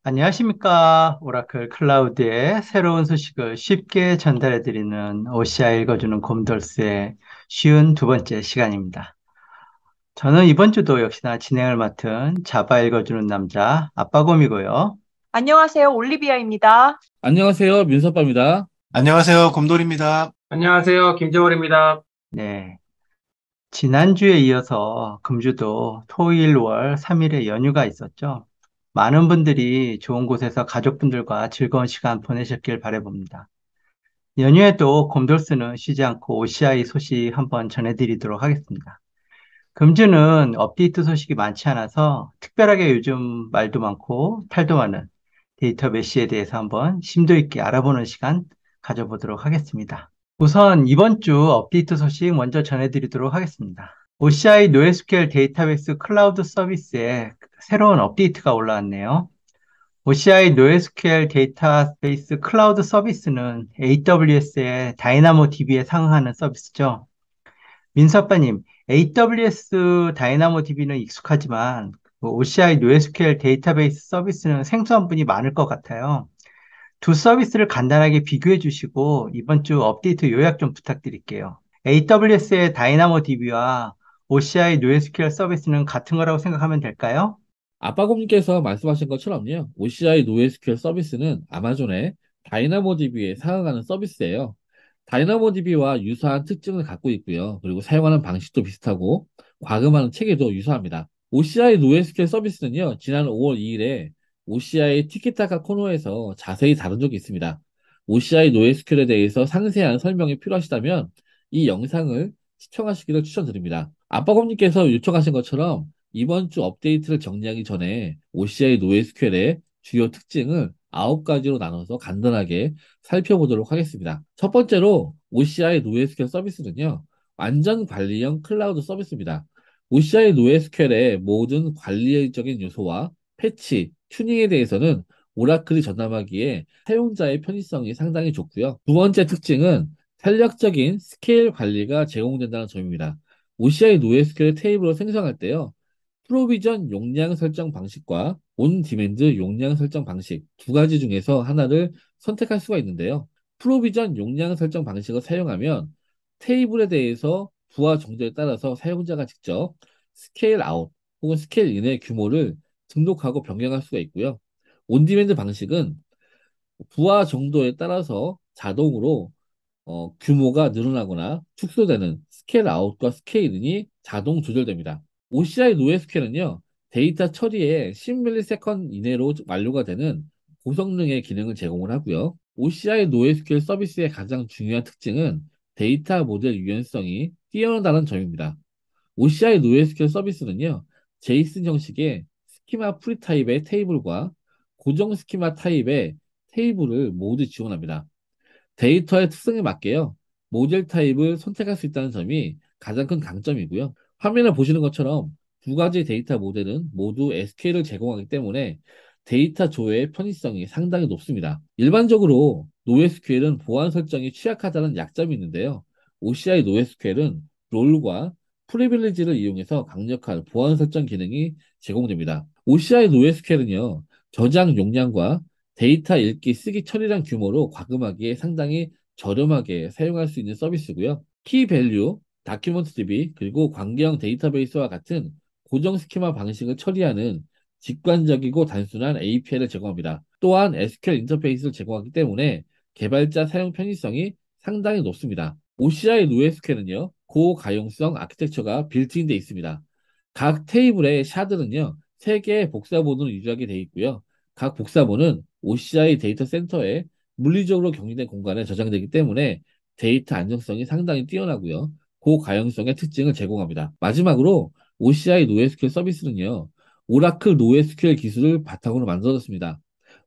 안녕하십니까. 오라클 클라우드의 새로운 소식을 쉽게 전달해드리는 OCI 읽어주는 곰돌스의 쉬운 두 번째 시간입니다. 저는 이번 주도 역시나 진행을 맡은 자바 읽어주는 남자 아빠곰이고요. 안녕하세요. 올리비아입니다. 안녕하세요. 민서빠입니다. 안녕하세요. 곰돌입니다. 안녕하세요. 김재월입니다. 네. 지난주에 이어서 금주도 토일 월 3일의 연휴가 있었죠. 많은 분들이 좋은 곳에서 가족분들과 즐거운 시간 보내셨길 바라봅니다. 연휴에도 곰돌스는 쉬지 않고 OCI 소식 한번 전해드리도록 하겠습니다. 금주는 업데이트 소식이 많지 않아서 특별하게 요즘 말도 많고 탈도 많은 데이터 메시에 대해서 한번 심도 있게 알아보는 시간 가져보도록 하겠습니다. 우선 이번 주 업데이트 소식 먼저 전해드리도록 하겠습니다. OCI NoSQL 데이터베이스 클라우드 서비스에 새로운 업데이트가 올라왔네요. OCI NoSQL 데이터베이스 클라우드 서비스는 AWS의 다이나모DB에 상응하는 서비스죠. 민서빠님, AWS 다이나모DB는 익숙하지만 OCI NoSQL 데이터베이스 서비스는 생소한 분이 많을 것 같아요. 두 서비스를 간단하게 비교해 주시고 이번 주 업데이트 요약 좀 부탁드릴게요. AWS의 다이나모DB와 OCI NoSQL 서비스는 같은 거라고 생각하면 될까요? 아빠곰님께서 말씀하신 것처럼요. OCI NoSQL 서비스는 아마존의 다이나모DB에 상응하는 서비스예요. 다이나모DB와 유사한 특징을 갖고 있고요. 그리고 사용하는 방식도 비슷하고 과금하는 체계도 유사합니다. OCI NoSQL 서비스는요. 지난 5월 2일에 OCI 티키타카 코너에서 자세히 다룬 적이 있습니다. OCI NoSQL에 대해서 상세한 설명이 필요하시다면 이 영상을 시청하시기를 추천드립니다. 아빠곰님께서 요청하신 것처럼 이번 주 업데이트를 정리하기 전에 OCI NoSQL의 주요 특징을 9가지로 나눠서 간단하게 살펴보도록 하겠습니다. 첫 번째로 OCI NoSQL 서비스는요, 완전 관리형 클라우드 서비스입니다. OCI NoSQL의 모든 관리적인 요소와 패치, 튜닝에 대해서는 오라클이 전담하기에 사용자의 편의성이 상당히 좋고요. 두 번째 특징은 탄력적인 스케일 관리가 제공된다는 점입니다. OCI NoSQL 테이블을 생성할 때요, 프로비전 용량 설정 방식과 온 디맨드 용량 설정 방식 두 가지 중에서 하나를 선택할 수가 있는데요. 프로비전 용량 설정 방식을 사용하면 테이블에 대해서 부하 정도에 따라서 사용자가 직접 스케일 아웃 혹은 스케일 인의 규모를 등록하고 변경할 수가 있고요. 온 디맨드 방식은 부하 정도에 따라서 자동으로 규모가 늘어나거나 축소되는 스케일 아웃과 스케일 인이 자동 조절됩니다. OCI NoSQL은요, 데이터 처리에 10ms 이내로 완료가 되는 고성능의 기능을 제공을 하고요. OCI NoSQL 서비스의 가장 중요한 특징은 데이터 모델 유연성이 뛰어나다는 점입니다. OCI NoSQL 서비스는요, 제이슨 형식의 스키마 프리 타입의 테이블과 고정 스키마 타입의 테이블을 모두 지원합니다. 데이터의 특성에 맞게요. 모델 타입을 선택할 수 있다는 점이 가장 큰 강점이고요. 화면에 보시는 것처럼 두 가지 데이터 모델은 모두 SQL을 제공하기 때문에 데이터 조회의 편의성이 상당히 높습니다. 일반적으로 NoSQL은 보안 설정이 취약하다는 약점이 있는데요. OCI NoSQL은 롤과 프리빌리지를 이용해서 강력한 보안 설정 기능이 제공됩니다. OCI NoSQL은요, 저장 용량과 데이터 읽기, 쓰기 처리량 규모로 과금하기에 상당히 저렴하게 사용할 수 있는 서비스고요. 키밸류, 다큐먼트 DB, 그리고 관계형 데이터베이스와 같은 고정 스키마 방식을 처리하는 직관적이고 단순한 API를 제공합니다. 또한 SQL 인터페이스를 제공하기 때문에 개발자 사용 편의성이 상당히 높습니다. OCI NoSQL은요, 고가용성 아키텍처가 빌트인되어 있습니다. 각 테이블의 샤드는요, 3개의 복사본으로 유지하게 되어 있고요. 각 복사본은 OCI 데이터 센터에 물리적으로 격리된 공간에 저장되기 때문에 데이터 안정성이 상당히 뛰어나고요. 고가용성의 특징을 제공합니다. 마지막으로 OCI NoSQL 서비스는요, 오라클 NoSQL 기술을 바탕으로 만들어졌습니다.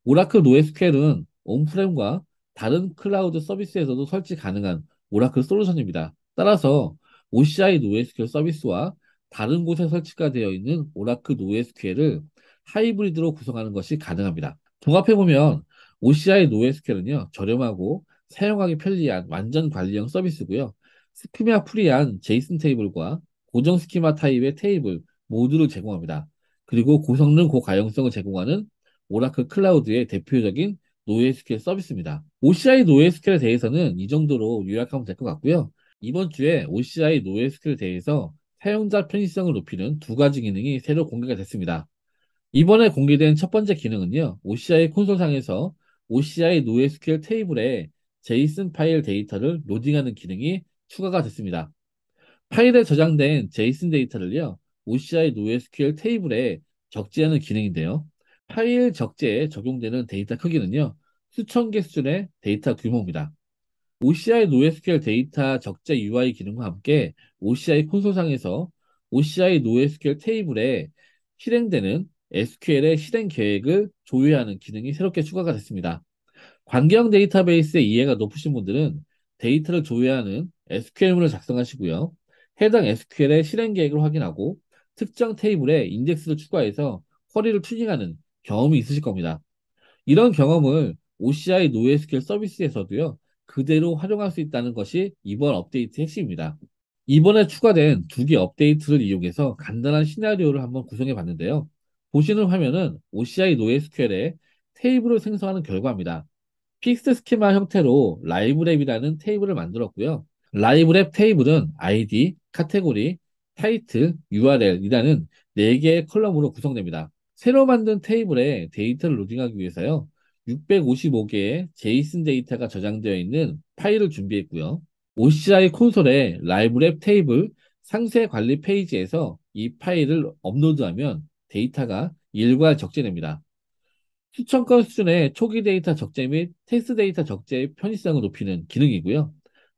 오라클 NoSQL은 온프렘과 다른 클라우드 서비스에서도 설치 가능한 오라클 솔루션입니다. 따라서 OCI NoSQL 서비스와 다른 곳에 설치가 되어 있는 오라클 NoSQL을 하이브리드로 구성하는 것이 가능합니다. 종합해보면 OCI NoSQL은요, 저렴하고 사용하기 편리한 완전 관리형 서비스고요. 스키마 프리한 제이슨 테이블과 고정 스키마 타입의 테이블 모두를 제공합니다. 그리고 고성능 고가용성을 제공하는 오라클 클라우드의 대표적인 NoSQL 서비스입니다. OCI NoSQL에 대해서는 이 정도로 요약하면 될 것 같고요. 이번 주에 OCI NoSQL에 대해서 사용자 편의성을 높이는 두 가지 기능이 새로 공개가 됐습니다. 이번에 공개된 첫 번째 기능은요, OCI 콘솔상에서 OCI NoSQL 테이블에 JSON 파일 데이터를 로딩하는 기능이 추가가 됐습니다. 파일에 저장된 JSON 데이터를요, OCI NoSQL 테이블에 적재하는 기능인데요. 파일 적재에 적용되는 데이터 크기는요, 수천 개 수준의 데이터 규모입니다. OCI NoSQL 데이터 적재 UI 기능과 함께 OCI 콘솔상에서 OCI NoSQL 테이블에 실행되는 SQL의 실행 계획을 조회하는 기능이 새롭게 추가가 됐습니다. 관계형 데이터베이스의 이해가 높으신 분들은 데이터를 조회하는 SQL문을 작성하시고요. 해당 SQL의 실행 계획을 확인하고 특정 테이블에 인덱스를 추가해서 쿼리를 튜닝하는 경험이 있으실 겁니다. 이런 경험을 OCI NoSQL 서비스에서도요, 그대로 활용할 수 있다는 것이 이번 업데이트 핵심입니다. 이번에 추가된 두 개 업데이트를 이용해서 간단한 시나리오를 한번 구성해 봤는데요. 보시는 화면은 OCI NoSQL의 테이블을 생성하는 결과입니다. 픽스 스키마 형태로 라이브랩이라는 테이블을 만들었고요. 라이브랩 테이블은 ID, 카테고리, 타이틀, URL이라는 4개의 컬럼으로 구성됩니다. 새로 만든 테이블에 데이터를 로딩하기 위해서요. 655개의 JSON 데이터가 저장되어 있는 파일을 준비했고요. OCI 콘솔의 라이브랩 테이블 상세 관리 페이지에서 이 파일을 업로드하면 데이터가 일괄 적재됩니다. 수천 건 수준의 초기 데이터 적재 및 테스트 데이터 적재의 편의성을 높이는 기능이고요.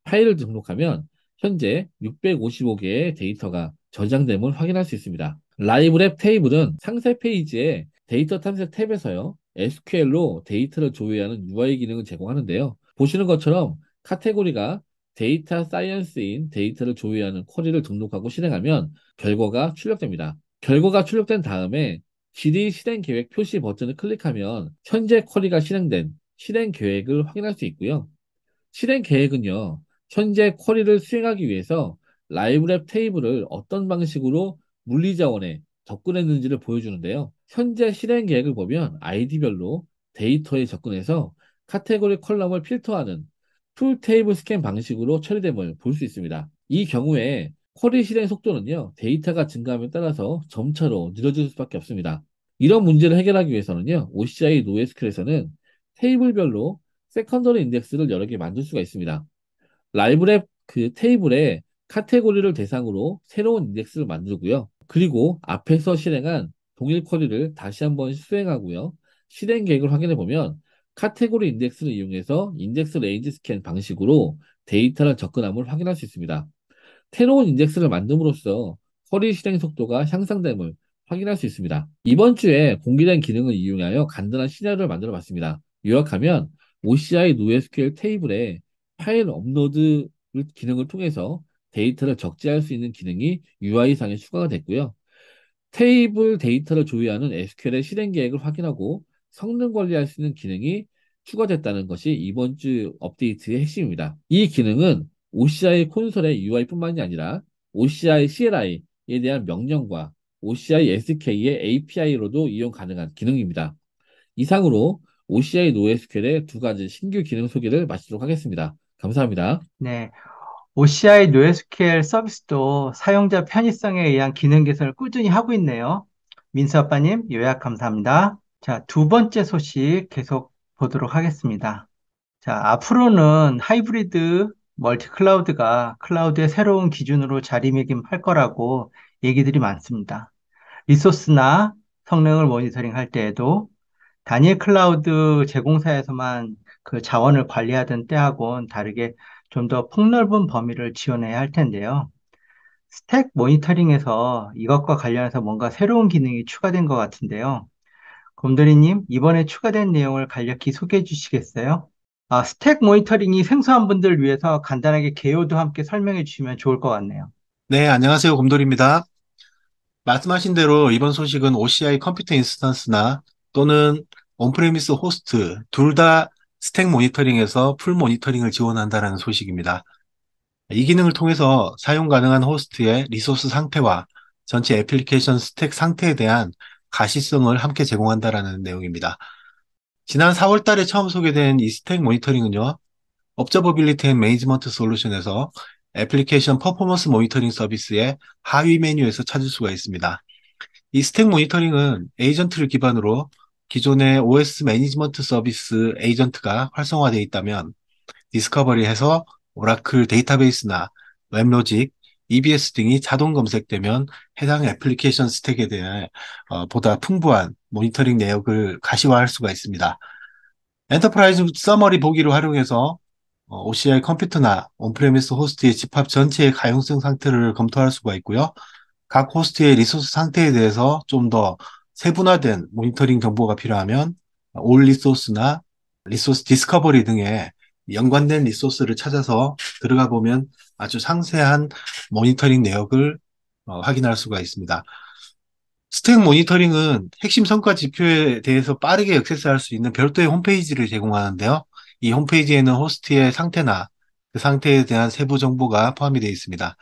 파일을 등록하면 현재 655개의 데이터가 저장됨을 확인할 수 있습니다. 라이브랩 테이블은 상세 페이지에 데이터 탐색 탭에서요, SQL로 데이터를 조회하는 UI 기능을 제공하는데요. 보시는 것처럼 카테고리가 데이터 사이언스인 데이터를 조회하는 쿼리를 등록하고 실행하면 결과가 출력됩니다. 결과가 출력된 다음에 질의 실행 계획 표시 버튼을 클릭하면 현재 쿼리가 실행된 실행 계획을 확인할 수 있고요. 실행 계획은요, 현재 쿼리를 수행하기 위해서 라이브랩 테이블을 어떤 방식으로 물리자원에 접근했는지를 보여주는데요. 현재 실행 계획을 보면 아이디별로 데이터에 접근해서 카테고리 컬럼을 필터하는 풀 테이블 스캔 방식으로 처리됨을 볼 수 있습니다. 이 경우에 쿼리 실행 속도는요, 데이터가 증가함에 따라서 점차로 느려질 수밖에 없습니다. 이런 문제를 해결하기 위해서는요, OCI NoSQL에서는 테이블별로 세컨더리 인덱스를 여러 개 만들 수가 있습니다. 라이브랩 그 테이블에 카테고리를 대상으로 새로운 인덱스를 만들고요. 그리고 앞에서 실행한 동일 쿼리를 다시 한번 수행하고요. 실행 계획을 확인해 보면 카테고리 인덱스를 이용해서 인덱스 레인지 스캔 방식으로 데이터를 접근함을 확인할 수 있습니다. 새로운 인덱스를 만듦으로써 쿼리 실행 속도가 향상됨을 확인할 수 있습니다. 이번 주에 공개된 기능을 이용하여 간단한 시나리오를 만들어 봤습니다. 요약하면 OCI NoSQL 테이블에 파일 업로드 기능을 통해서 데이터를 적재할 수 있는 기능이 UI상에 추가가 됐고요. 테이블 데이터를 조회하는 SQL의 실행 계획을 확인하고 성능 관리할 수 있는 기능이 추가됐다는 것이 이번 주 업데이트의 핵심입니다. 이 기능은 OCI 콘솔의 UI뿐만이 아니라 OCI CLI에 대한 명령과 OCI SK의 API로도 이용 가능한 기능입니다. 이상으로 OCI NoSQL의 두 가지 신규 기능 소개를 마치도록 하겠습니다. 감사합니다. 네. OCI NoSQL 서비스도 사용자 편의성에 의한 기능 개선을 꾸준히 하고 있네요. 민수 아빠님, 요약 감사합니다. 자, 두 번째 소식 계속 보도록 하겠습니다. 자, 앞으로는 하이브리드 멀티 클라우드가 클라우드의 새로운 기준으로 자리매김할 거라고 얘기들이 많습니다. 리소스나 성능을 모니터링 할 때에도 단일 클라우드 제공사에서만 그 자원을 관리하던 때하고는 다르게 좀 더 폭넓은 범위를 지원해야 할 텐데요. 스택 모니터링에서 이것과 관련해서 뭔가 새로운 기능이 추가된 것 같은데요. 곰돌이님, 이번에 추가된 내용을 간략히 소개해 주시겠어요? 아, 스택 모니터링이 생소한 분들을 위해서 간단하게 개요도 함께 설명해 주시면 좋을 것 같네요. 네, 안녕하세요. 곰돌입니다. 말씀하신 대로 이번 소식은 OCI 컴퓨터 인스턴스나 또는 온프레미스 호스트 둘 다 스택 모니터링에서 풀 모니터링을 지원한다는 소식입니다. 이 기능을 통해서 사용 가능한 호스트의 리소스 상태와 전체 애플리케이션 스택 상태에 대한 가시성을 함께 제공한다라는 내용입니다. 지난 4월 달에 처음 소개된 이 스택 모니터링은요, 업저버빌리티 앤 매니지먼트 솔루션에서 애플리케이션 퍼포먼스 모니터링 서비스의 하위 메뉴에서 찾을 수가 있습니다. 이 스택 모니터링은 에이전트를 기반으로 기존의 OS 매니지먼트 서비스 에이전트가 활성화되어 있다면 디스커버리해서 오라클 데이터베이스나 웹로직, EBS 등이 자동 검색되면 해당 애플리케이션 스택에 대해 보다 풍부한 모니터링 내역을 가시화할 수가 있습니다. 엔터프라이즈 서머리 보기를 활용해서 OCI 컴퓨터나 온프레미스 호스트의 집합 전체의 가용성 상태를 검토할 수가 있고요. 각 호스트의 리소스 상태에 대해서 좀 더 세분화된 모니터링 정보가 필요하면 올 리소스나 리소스 디스커버리 등의 연관된 리소스를 찾아서 들어가 보면 아주 상세한 모니터링 내역을 확인할 수가 있습니다. 스택 모니터링은 핵심 성과 지표에 대해서 빠르게 액세스할 수 있는 별도의 홈페이지를 제공하는데요. 이 홈페이지에는 호스트의 상태나 그 상태에 대한 세부 정보가 포함이 되어 있습니다.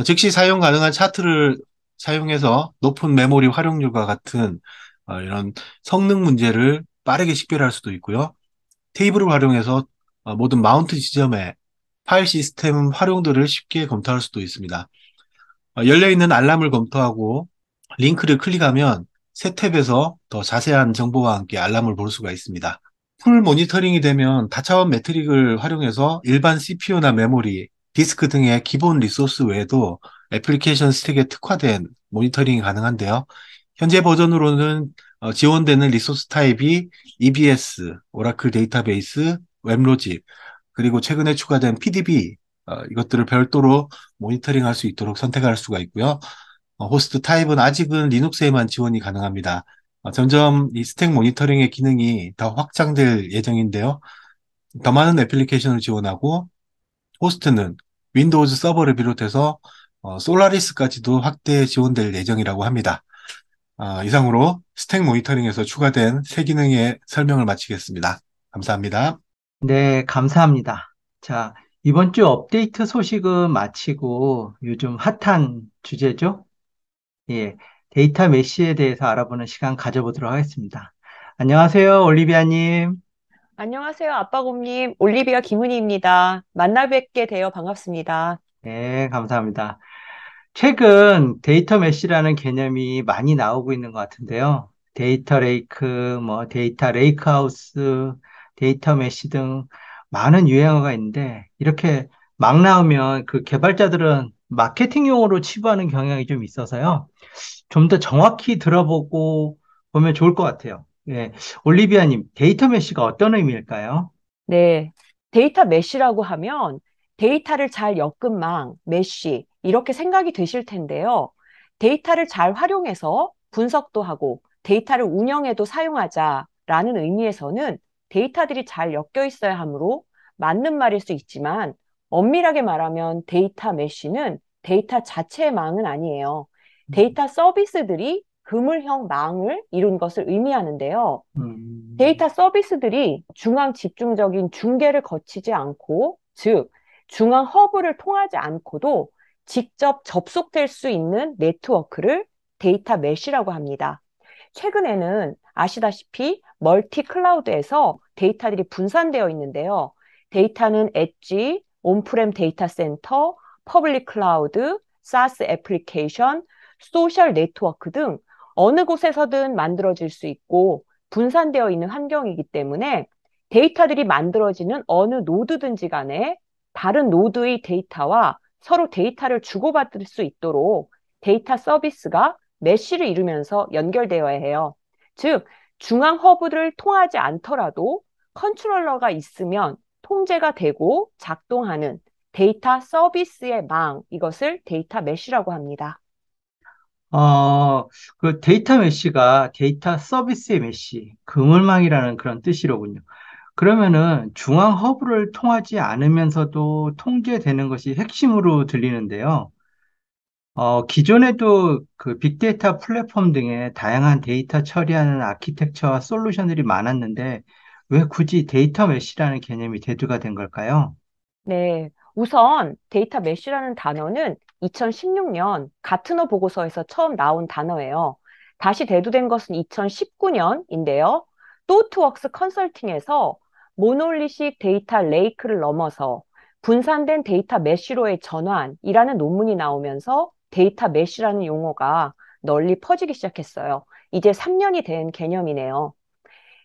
즉시 사용 가능한 차트를 사용해서 높은 메모리 활용률과 같은 이런 성능 문제를 빠르게 식별할 수도 있고요. 테이블을 활용해서 모든 마운트 지점에 파일 시스템 활용도를 쉽게 검토할 수도 있습니다. 열려있는 알람을 검토하고 링크를 클릭하면 새 탭에서 더 자세한 정보와 함께 알람을 볼 수가 있습니다. 풀 모니터링이 되면 다차원 매트릭을 활용해서 일반 CPU나 메모리, 디스크 등의 기본 리소스 외에도 애플리케이션 스택에 특화된 모니터링이 가능한데요. 현재 버전으로는 지원되는 리소스 타입이 EBS, 오라클 데이터베이스, 웹로직, 그리고 최근에 추가된 PDB, 이것들을 별도로 모니터링할 수 있도록 선택할 수가 있고요. 호스트 타입은 아직은 리눅스에만 지원이 가능합니다. 점점 이 스택 모니터링의 기능이 더 확장될 예정인데요. 더 많은 애플리케이션을 지원하고 호스트는 윈도우즈 서버를 비롯해서 솔라리스까지도 확대 지원될 예정이라고 합니다. 이상으로 스택 모니터링에서 추가된 새 기능의 설명을 마치겠습니다. 감사합니다. 네, 감사합니다. 자, 이번 주 업데이트 소식은 마치고 요즘 핫한 주제죠? 예, 데이터 메시에 대해서 알아보는 시간 가져보도록 하겠습니다. 안녕하세요, 올리비아님. 안녕하세요. 아빠곰님. 올리비아 김은희입니다. 만나 뵙게 되어 반갑습니다. 네, 감사합니다. 최근 데이터 메시라는 개념이 많이 나오고 있는 것 같은데요. 데이터 레이크, 뭐 데이터 레이크 하우스, 데이터 메시 등 많은 유행어가 있는데 이렇게 막 나오면 그 개발자들은 마케팅용으로 치부하는 경향이 좀 있어서요. 좀 더 정확히 들어보고 보면 좋을 것 같아요. 예, 올리비아님, 데이터 메시가 어떤 의미일까요? 네. 데이터 메쉬라고 하면 데이터를 잘 엮은 망, 메쉬, 이렇게 생각이 되실 텐데요. 데이터를 잘 활용해서 분석도 하고 데이터를 운영에도 사용하자라는 의미에서는 데이터들이 잘 엮여 있어야 하므로 맞는 말일 수 있지만 엄밀하게 말하면 데이터 메쉬는 데이터 자체의 망은 아니에요. 데이터 서비스들이 그물형 망을 이룬 것을 의미하는데요. 데이터 서비스들이 중앙 집중적인 중계를 거치지 않고, 즉, 중앙 허브를 통하지 않고도 직접 접속될 수 있는 네트워크를 데이터 메쉬라고 합니다. 최근에는 아시다시피 멀티 클라우드에서 데이터들이 분산되어 있는데요. 데이터는 엣지, 온프렘 데이터 센터, 퍼블릭 클라우드, 사스 애플리케이션, 소셜 네트워크 등 어느 곳에서든 만들어질 수 있고 분산되어 있는 환경이기 때문에 데이터들이 만들어지는 어느 노드든지 간에 다른 노드의 데이터와 서로 데이터를 주고받을 수 있도록 데이터 서비스가 메쉬를 이루면서 연결되어야 해요. 즉, 중앙 허브를 통하지 않더라도 컨트롤러가 있으면 통제가 되고 작동하는 데이터 서비스의 망, 이것을 데이터 메쉬라고 합니다. 그 데이터 메시가 데이터 서비스의 메시, 그물망이라는 그런 뜻이로군요. 그러면은 중앙 허브를 통하지 않으면서도 통제되는 것이 핵심으로 들리는데요. 기존에도 그 빅데이터 플랫폼 등의 다양한 데이터 처리하는 아키텍처와 솔루션들이 많았는데 왜 굳이 데이터 메시라는 개념이 대두가 된 걸까요? 네, 우선 데이터 메쉬라는 단어는 2016년 가트너 보고서에서 처음 나온 단어예요. 다시 대두된 것은 2019년인데요. 또트웍스 컨설팅에서 모놀리식 데이터 레이크를 넘어서 분산된 데이터 메쉬로의 전환이라는 논문이 나오면서 데이터 메쉬라는 용어가 널리 퍼지기 시작했어요. 이제 3년이 된 개념이네요.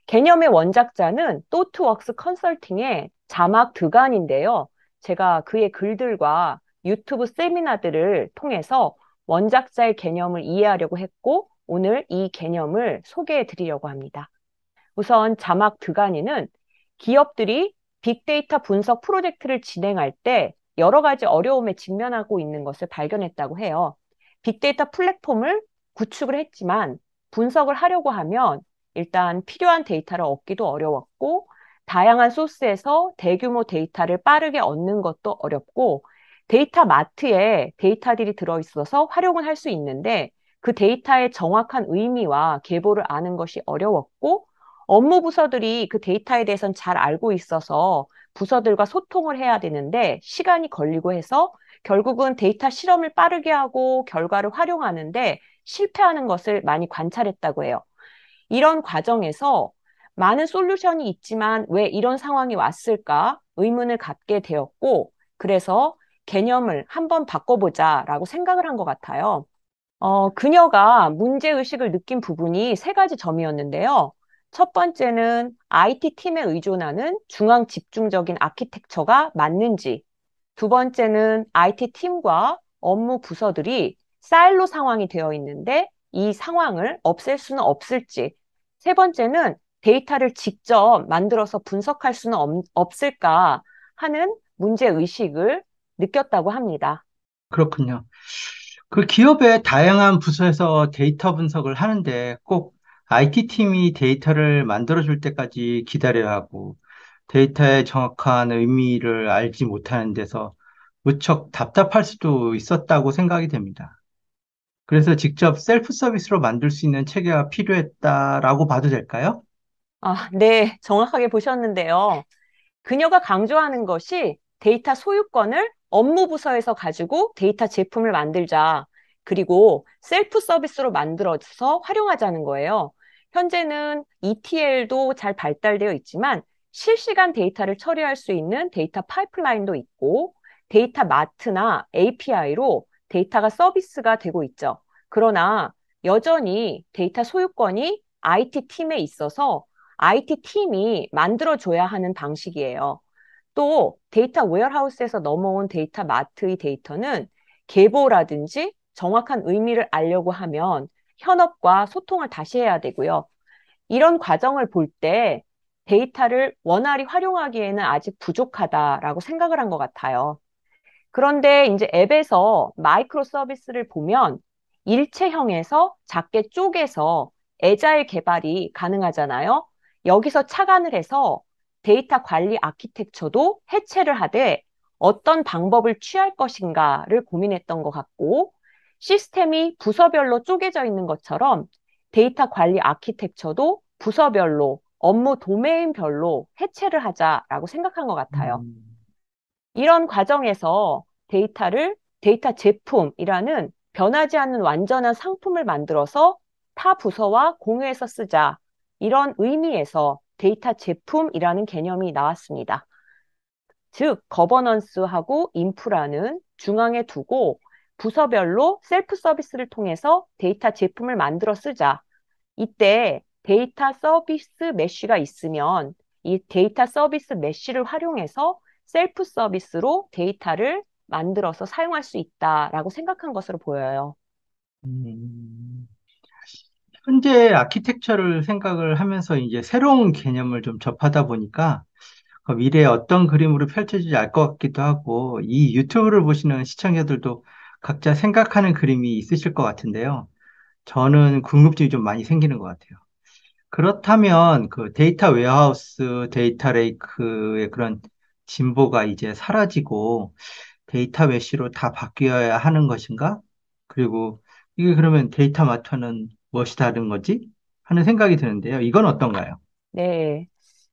개념의 원작자는 또트웍스 컨설팅의 자막 드간인데요. 제가 그의 글들과 유튜브 세미나들을 통해서 원작자의 개념을 이해하려고 했고, 오늘 이 개념을 소개해 드리려고 합니다. 우선 자막 드가니는 기업들이 빅데이터 분석 프로젝트를 진행할 때 여러 가지 어려움에 직면하고 있는 것을 발견했다고 해요. 빅데이터 플랫폼을 구축을 했지만 분석을 하려고 하면 일단 필요한 데이터를 얻기도 어려웠고, 다양한 소스에서 대규모 데이터를 빠르게 얻는 것도 어렵고, 데이터 마트에 데이터들이 들어있어서 활용을 할 수 있는데 그 데이터의 정확한 의미와 계보를 아는 것이 어려웠고, 업무 부서들이 그 데이터에 대해서는 잘 알고 있어서 부서들과 소통을 해야 되는데 시간이 걸리고 해서 결국은 데이터 실험을 빠르게 하고 결과를 활용하는데 실패하는 것을 많이 관찰했다고 해요. 이런 과정에서 많은 솔루션이 있지만 왜 이런 상황이 왔을까 의문을 갖게 되었고, 그래서 개념을 한번 바꿔보자라고 생각을 한 것 같아요. 그녀가 문제의식을 느낀 부분이 세 가지 점이었는데요. 첫 번째는 IT 팀에 의존하는 중앙 집중적인 아키텍처가 맞는지, 두 번째는 IT 팀과 업무 부서들이 사일로 상황이 되어 있는데 이 상황을 없앨 수는 없을지, 세 번째는 데이터를 직접 만들어서 분석할 수는 없을까 하는 문제의식을 느꼈다고 합니다. 그렇군요. 그 기업의 다양한 부서에서 데이터 분석을 하는데 꼭 IT 팀이 데이터를 만들어줄 때까지 기다려야 하고 데이터의 정확한 의미를 알지 못하는 데서 무척 답답할 수도 있었다고 생각이 됩니다. 그래서 직접 셀프 서비스로 만들 수 있는 체계가 필요했다라고 봐도 될까요? 네, 정확하게 보셨는데요. 그녀가 강조하는 것이 데이터 소유권을 업무 부서에서 가지고 데이터 제품을 만들자. 그리고 셀프 서비스로 만들어서 활용하자는 거예요. 현재는 ETL도 잘 발달되어 있지만 실시간 데이터를 처리할 수 있는 데이터 파이프라인도 있고 데이터 마트나 API로 데이터가 서비스가 되고 있죠. 그러나 여전히 데이터 소유권이 IT 팀에 있어서 IT 팀이 만들어줘야 하는 방식이에요. 또 데이터 웨어하우스에서 넘어온 데이터 마트의 데이터는 계보라든지 정확한 의미를 알려고 하면 현업과 소통을 다시 해야 되고요. 이런 과정을 볼 때 데이터를 원활히 활용하기에는 아직 부족하다라고 생각을 한 것 같아요. 그런데 이제 앱에서 마이크로 서비스를 보면 일체형에서 작게 쪼개서 애자일 개발이 가능하잖아요. 여기서 착안을 해서 데이터 관리 아키텍처도 해체를 하되 어떤 방법을 취할 것인가를 고민했던 것 같고, 시스템이 부서별로 쪼개져 있는 것처럼 데이터 관리 아키텍처도 부서별로 업무 도메인별로 해체를 하자라고 생각한 것 같아요. 음, 이런 과정에서 데이터 제품이라는 변하지 않는 완전한 상품을 만들어서 타 부서와 공유해서 쓰자. 이런 의미에서 데이터 제품이라는 개념이 나왔습니다. 즉, 거버넌스하고 인프라는 중앙에 두고 부서별로 셀프 서비스를 통해서 데이터 제품을 만들어 쓰자. 이때 데이터 서비스 메쉬가 있으면 이 데이터 서비스 메쉬를 활용해서 셀프 서비스로 데이터를 만들어서 사용할 수 있다라고 생각한 것으로 보여요. 음. 현재 아키텍처를 생각을 하면서 이제 새로운 개념을 좀 접하다 보니까 그 미래에 어떤 그림으로 펼쳐질지 알 것 같기도 하고 이 유튜브를 보시는 시청자들도 각자 생각하는 그림이 있으실 것 같은데요. 저는 궁금증이 좀 많이 생기는 것 같아요. 그렇다면 그 데이터 웨어하우스, 데이터 레이크의 그런 진보가 이제 사라지고 데이터 메쉬로 다 바뀌어야 하는 것인가? 그리고 이게 그러면 데이터 마터는 무엇이 다른 거지? 하는 생각이 드는데요. 이건 어떤가요? 네.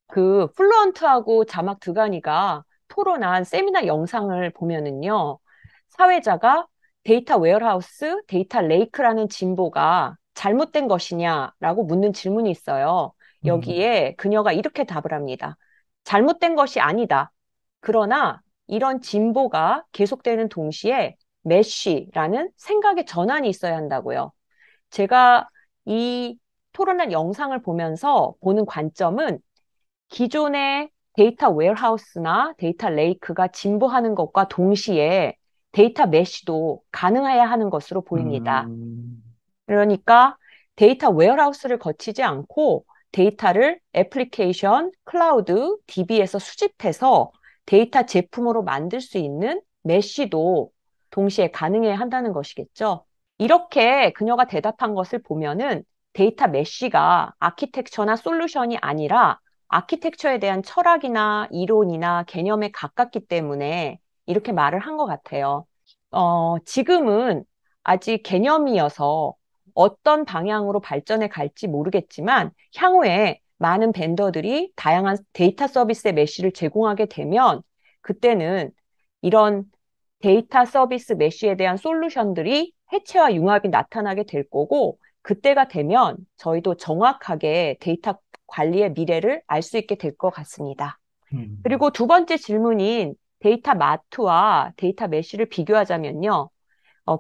그 플루언트하고 자막 드가니가 토론한 세미나 영상을 보면은요. 사회자가 데이터 웨어하우스, 데이터 레이크라는 진보가 잘못된 것이냐라고 묻는 질문이 있어요. 음, 여기에 그녀가 이렇게 답을 합니다. 잘못된 것이 아니다. 그러나 이런 진보가 계속되는 동시에 메쉬라는 생각의 전환이 있어야 한다고요. 제가 이 토론한 영상을 보면서 보는 관점은 기존의 데이터 웨어하우스나 데이터 레이크가 진보하는 것과 동시에 데이터 메쉬도 가능해야 하는 것으로 보입니다. 음, 그러니까 데이터 웨어하우스를 거치지 않고 데이터를 애플리케이션, 클라우드, DB에서 수집해서 데이터 제품으로 만들 수 있는 메쉬도 동시에 가능해야 한다는 것이겠죠. 이렇게 그녀가 대답한 것을 보면은 데이터 메쉬가 아키텍처나 솔루션이 아니라 아키텍처에 대한 철학이나 이론이나 개념에 가깝기 때문에 이렇게 말을 한 것 같아요. 지금은 아직 개념이어서 어떤 방향으로 발전해 갈지 모르겠지만 향후에 많은 벤더들이 다양한 데이터 서비스의 메쉬를 제공하게 되면 그때는 이런 데이터 서비스 메쉬에 대한 솔루션들이 해체와 융합이 나타나게 될 거고 그때가 되면 저희도 정확하게 데이터 관리의 미래를 알 수 있게 될 것 같습니다. 음. 그리고 두 번째 질문인 데이터 마트와 데이터 메쉬를 비교하자면요.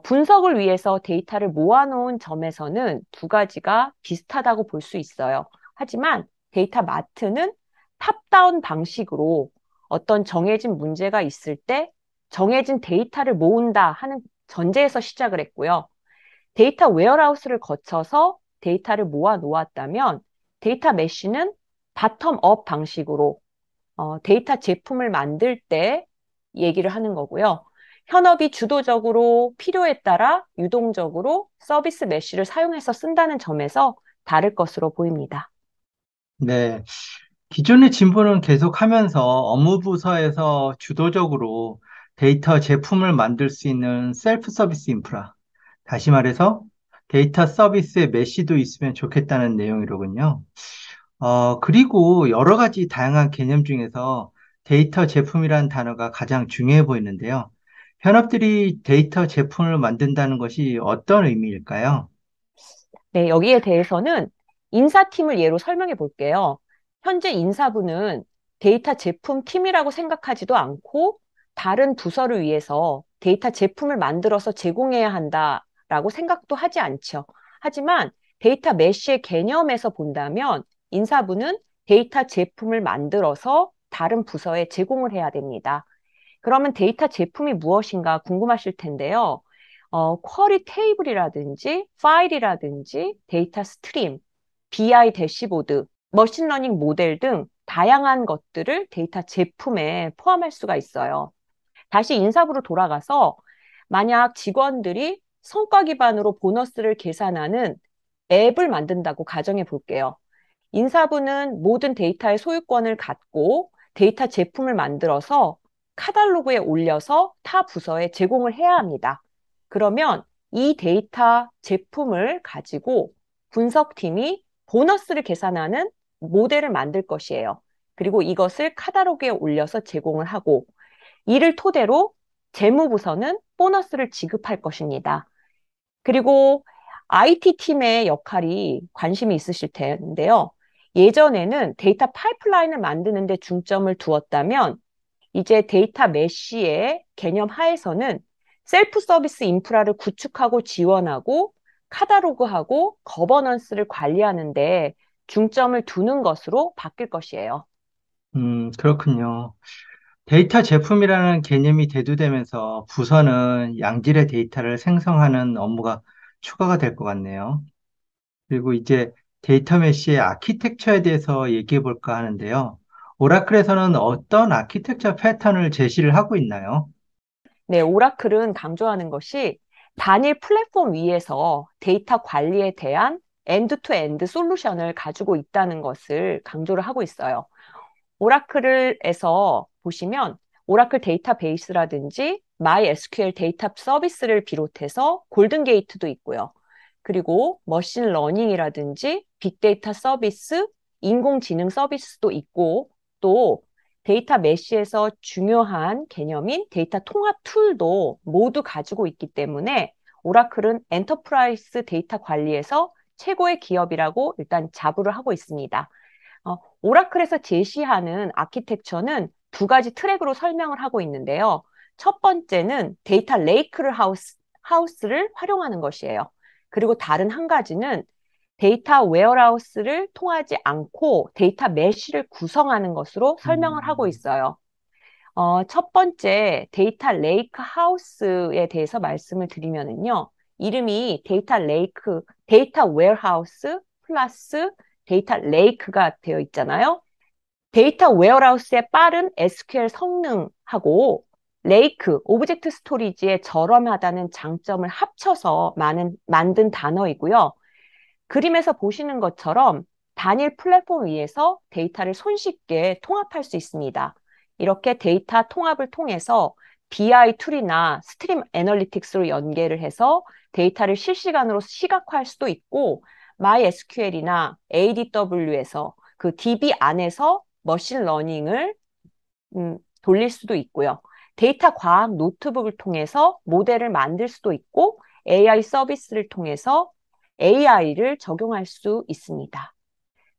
분석을 위해서 데이터를 모아놓은 점에서는 두 가지가 비슷하다고 볼 수 있어요. 하지만 데이터 마트는 탑다운 방식으로 어떤 정해진 문제가 있을 때 정해진 데이터를 모은다 하는 전제에서 시작을 했고요. 데이터 웨어하우스를 거쳐서 데이터를 모아 놓았다면 데이터 메쉬는 바텀업 방식으로 데이터 제품을 만들 때 얘기를 하는 거고요. 현업이 주도적으로 필요에 따라 유동적으로 서비스 메쉬를 사용해서 쓴다는 점에서 다를 것으로 보입니다. 네. 기존의 진보는 계속하면서 업무 부서에서 주도적으로 데이터 제품을 만들 수 있는 셀프 서비스 인프라. 다시 말해서 데이터 서비스의 메시도 있으면 좋겠다는 내용이로군요. 그리고 여러 가지 다양한 개념 중에서 데이터 제품이라는 단어가 가장 중요해 보이는데요. 현업들이 데이터 제품을 만든다는 것이 어떤 의미일까요? 네, 여기에 대해서는 인사팀을 예로 설명해 볼게요. 현재 인사부는 데이터 제품 팀이라고 생각하지도 않고 다른 부서를 위해서 데이터 제품을 만들어서 제공해야 한다라고 생각도 하지 않죠. 하지만 데이터 메쉬의 개념에서 본다면 인사부는 데이터 제품을 만들어서 다른 부서에 제공을 해야 됩니다. 그러면 데이터 제품이 무엇인가 궁금하실 텐데요. 쿼리 테이블이라든지 파일이라든지 데이터 스트림, BI 대시보드, 머신러닝 모델 등 다양한 것들을 데이터 제품에 포함할 수가 있어요. 다시 인사부로 돌아가서 만약 직원들이 성과 기반으로 보너스를 계산하는 앱을 만든다고 가정해 볼게요. 인사부는 모든 데이터의 소유권을 갖고 데이터 제품을 만들어서 카탈로그에 올려서 타 부서에 제공을 해야 합니다. 그러면 이 데이터 제품을 가지고 분석팀이 보너스를 계산하는 모델을 만들 것이에요. 그리고 이것을 카탈로그에 올려서 제공을 하고 이를 토대로 재무부서는 보너스를 지급할 것입니다. 그리고 IT팀의 역할이 관심이 있으실 텐데요. 예전에는 데이터 파이프라인을 만드는 데 중점을 두었다면 이제 데이터 메쉬의 개념 하에서는 셀프 서비스 인프라를 구축하고 지원하고 카탈로그하고 거버넌스를 관리하는 데 중점을 두는 것으로 바뀔 것이에요. 그렇군요. 데이터 제품이라는 개념이 대두되면서 부서는 양질의 데이터를 생성하는 업무가 추가가 될 것 같네요. 그리고 이제 데이터 메시의 아키텍처에 대해서 얘기해 볼까 하는데요. 오라클에서는 어떤 아키텍처 패턴을 제시를 하고 있나요? 네, 오라클은 강조하는 것이 단일 플랫폼 위에서 데이터 관리에 대한 엔드-투-엔드 솔루션을 가지고 있다는 것을 강조를 하고 있어요. 오라클에서 보시면 오라클 데이터베이스라든지 MySQL 데이터 서비스를 비롯해서 골든 게이트도 있고요. 그리고 머신 러닝이라든지 빅데이터 서비스, 인공지능 서비스도 있고 또 데이터 메쉬에서 중요한 개념인 데이터 통합 툴도 모두 가지고 있기 때문에 오라클은 엔터프라이즈 데이터 관리에서 최고의 기업이라고 일단 자부를 하고 있습니다. 오라클에서 제시하는 아키텍처는 두 가지 트랙으로 설명을 하고 있는데요. 첫 번째는 데이터 레이크를 하우스를 활용하는 것이에요. 그리고 다른 한 가지는 데이터 웨어하우스를 통하지 않고 데이터 메쉬를 구성하는 것으로 설명을 하고 음, 있어요. 첫 번째 데이터 레이크 하우스에 대해서 말씀을 드리면은요. 이름이 데이터 레이크, 데이터 웨어하우스 플러스 데이터 레이크가 되어 있잖아요. 데이터 웨어하우스의 빠른 SQL 성능하고 레이크, 오브젝트 스토리지의 저렴하다는 장점을 합쳐서 만든 단어이고요. 그림에서 보시는 것처럼 단일 플랫폼 위에서 데이터를 손쉽게 통합할 수 있습니다. 이렇게 데이터 통합을 통해서 BI 툴이나 스트림 애널리틱스로 연계를 해서 데이터를 실시간으로 시각화할 수도 있고 MySQL이나 ADW에서 그 DB 안에서 머신 러닝을 돌릴 수도 있고요. 데이터 과학 노트북을 통해서 모델을 만들 수도 있고 AI 서비스를 통해서 AI를 적용할 수 있습니다.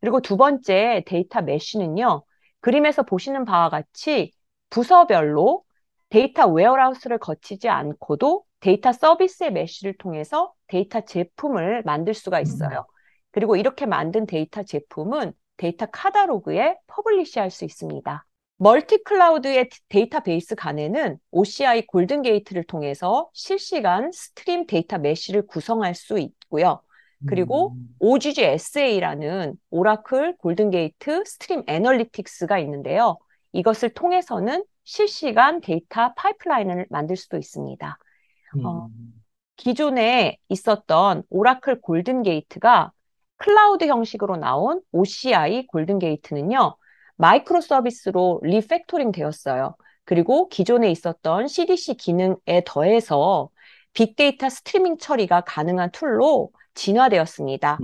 그리고 두 번째 데이터 메쉬는요. 그림에서 보시는 바와 같이 부서별로 데이터 웨어하우스를 거치지 않고도 데이터 서비스의 메쉬를 통해서 데이터 제품을 만들 수가 있어요. 그리고 이렇게 만든 데이터 제품은 데이터 카탈로그에 퍼블리시할 수 있습니다. 멀티 클라우드의 데이터베이스 간에는 OCI 골든 게이트를 통해서 실시간 스트림 데이터 메쉬를 구성할 수 있고요. 그리고 음, OGG-SA라는 오라클 골든 게이트 스트림 애널리틱스가 있는데요. 이것을 통해서는 실시간 데이터 파이프라인을 만들 수도 있습니다. 어, 음, 기존에 있었던 오라클 골든 게이트가 클라우드 형식으로 나온 OCI 골든 게이트는요, 마이크로 서비스로 리팩토링 되었어요. 그리고 기존에 있었던 CDC 기능에 더해서 빅데이터 스트리밍 처리가 가능한 툴로 진화되었습니다.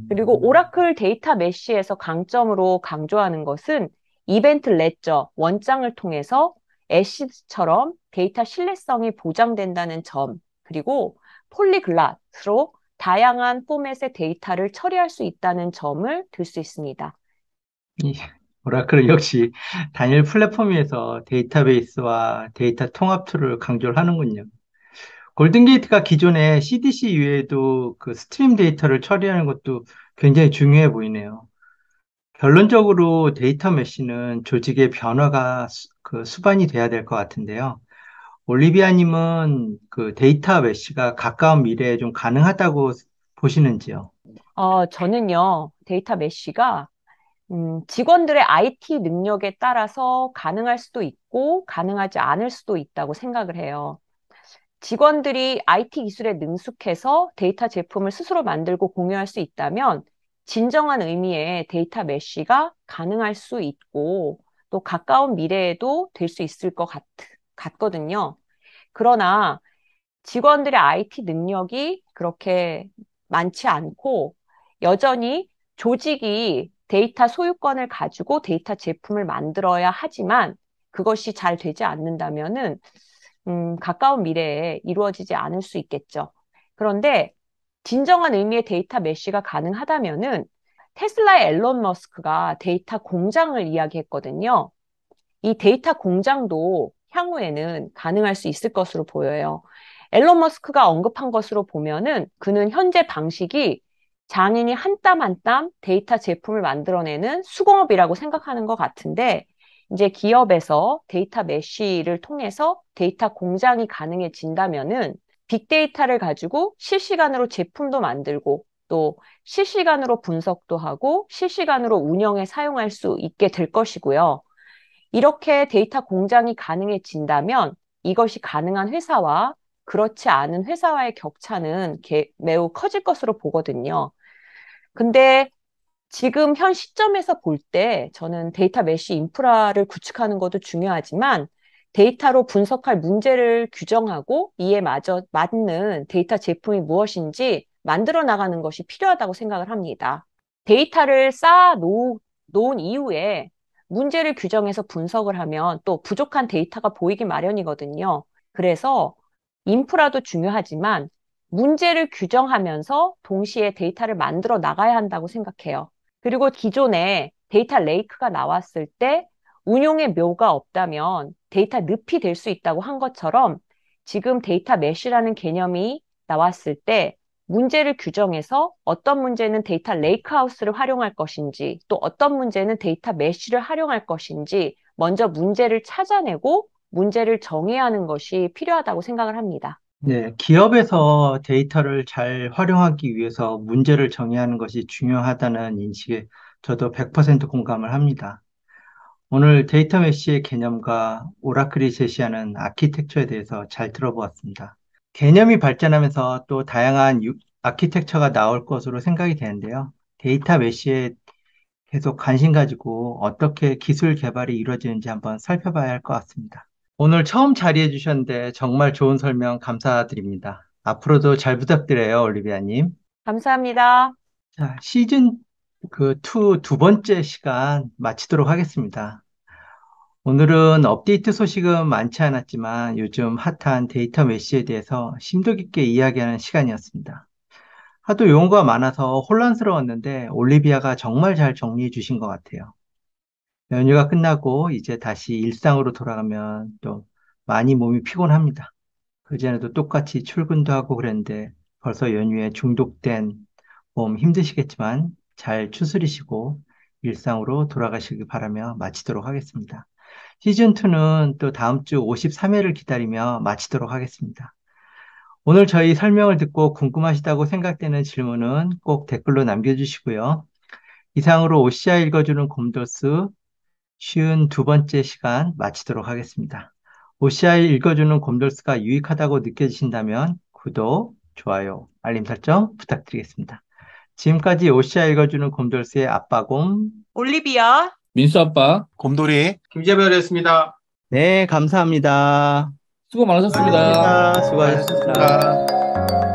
그리고 음, 오라클 데이터 메쉬에서 강점으로 강조하는 것은 이벤트 레저, 원장을 통해서 애시드처럼 데이터 신뢰성이 보장된다는 점, 그리고 폴리글랏으로 다양한 포맷의 데이터를 처리할 수 있다는 점을 들 수 있습니다. 이 오라클은 역시 단일 플랫폼 위에서 데이터베이스와 데이터 통합 툴을 강조를 하는군요. 골든게이트가 기존에 CDC 이외에도 그 스트림 데이터를 처리하는 것도 굉장히 중요해 보이네요. 결론적으로 데이터 메시는 조직의 변화가 그 수반이 돼야 될 것 같은데요. 올리비아님은 그 데이터 메시가 가까운 미래에 좀 가능하다고 보시는지요? 저는요, 데이터 메쉬가 직원들의 IT 능력에 따라서 가능할 수도 있고 가능하지 않을 수도 있다고 생각을 해요. 직원들이 IT 기술에 능숙해서 데이터 제품을 스스로 만들고 공유할 수 있다면 진정한 의미의 데이터 메쉬가 가능할 수 있고 또 가까운 미래에도 될 수 있을 것 같거든요. 그러나 직원들의 IT 능력이 그렇게 많지 않고 여전히 조직이 데이터 소유권을 가지고 데이터 제품을 만들어야 하지만 그것이 잘 되지 않는다면은 가까운 미래에 이루어지지 않을 수 있겠죠. 그런데 진정한 의미의 데이터 메쉬가 가능하다면은 테슬라의 앨런 머스크가 데이터 공장을 이야기했거든요. 이 데이터 공장도 향후에는 가능할 수 있을 것으로 보여요. 앨런 머스크가 언급한 것으로 보면은 그는 현재 방식이 장인이 한 땀 한 땀 데이터 제품을 만들어내는 수공업이라고 생각하는 것 같은데 이제 기업에서 데이터 메쉬를 통해서 데이터 공장이 가능해진다면은 빅데이터를 가지고 실시간으로 제품도 만들고 또 실시간으로 분석도 하고 실시간으로 운영에 사용할 수 있게 될 것이고요. 이렇게 데이터 공장이 가능해진다면 이것이 가능한 회사와 그렇지 않은 회사와의 격차는 매우 커질 것으로 보거든요. 근데 지금 현 시점에서 볼 때 저는 데이터 메쉬 인프라를 구축하는 것도 중요하지만 데이터로 분석할 문제를 규정하고 이에 맞는 데이터 제품이 무엇인지 만들어 나가는 것이 필요하다고 생각을 합니다. 데이터를 놓은 이후에 문제를 규정해서 분석을 하면 또 부족한 데이터가 보이기 마련이거든요. 그래서 인프라도 중요하지만 문제를 규정하면서 동시에 데이터를 만들어 나가야 한다고 생각해요. 그리고 기존에 데이터 레이크가 나왔을 때 운용의 묘가 없다면 데이터 늪이 될 수 있다고 한 것처럼 지금 데이터 메쉬라는 개념이 나왔을 때 문제를 규정해서 어떤 문제는 데이터 레이크하우스를 활용할 것인지 또 어떤 문제는 데이터 메쉬를 활용할 것인지 먼저 문제를 찾아내고 문제를 정해야 하는 것이 필요하다고 생각을 합니다. 네, 기업에서 데이터를 잘 활용하기 위해서 문제를 정의하는 것이 중요하다는 인식에 저도 100% 공감을 합니다. 오늘 데이터 메시의 개념과 오라클이 제시하는 아키텍처에 대해서 잘 들어보았습니다. 개념이 발전하면서 또 다양한 아키텍처가 나올 것으로 생각이 되는데요. 데이터 메시에 계속 관심 가지고 어떻게 기술 개발이 이루어지는지 한번 살펴봐야 할 것 같습니다. 오늘 처음 자리해 주셨는데 정말 좋은 설명 감사드립니다. 앞으로도 잘 부탁드려요, 올리비아님. 감사합니다. 자, 시즌 2 두 번째 시간 마치도록 하겠습니다. 오늘은 업데이트 소식은 많지 않았지만 요즘 핫한 데이터 메시에 대해서 심도 깊게 이야기하는 시간이었습니다. 하도 용어가 많아서 혼란스러웠는데 올리비아가 정말 잘 정리해 주신 것 같아요. 연휴가 끝나고 이제 다시 일상으로 돌아가면 또 많이 몸이 피곤합니다. 그전에도 똑같이 출근도 하고 그랬는데 벌써 연휴에 중독된 몸 힘드시겠지만 잘 추스리시고 일상으로 돌아가시길 바라며 마치도록 하겠습니다. 시즌2는 또 다음 주 53회를 기다리며 마치도록 하겠습니다. 오늘 저희 설명을 듣고 궁금하시다고 생각되는 질문은 꼭 댓글로 남겨주시고요. 이상으로 OCI 읽어주는 곰도스 쉬운 두 번째 시간 마치도록 하겠습니다. OCI 읽어주는 곰돌스가 유익하다고 느껴지신다면 구독, 좋아요, 알림 설정 부탁드리겠습니다. 지금까지 OCI 읽어주는 곰돌스의 아빠곰. 올리비아. 민수 아빠, 곰돌이. 김재별이었습니다. 네, 감사합니다. 수고 많으셨습니다. 수고하셨습니다. 수고하셨습니다.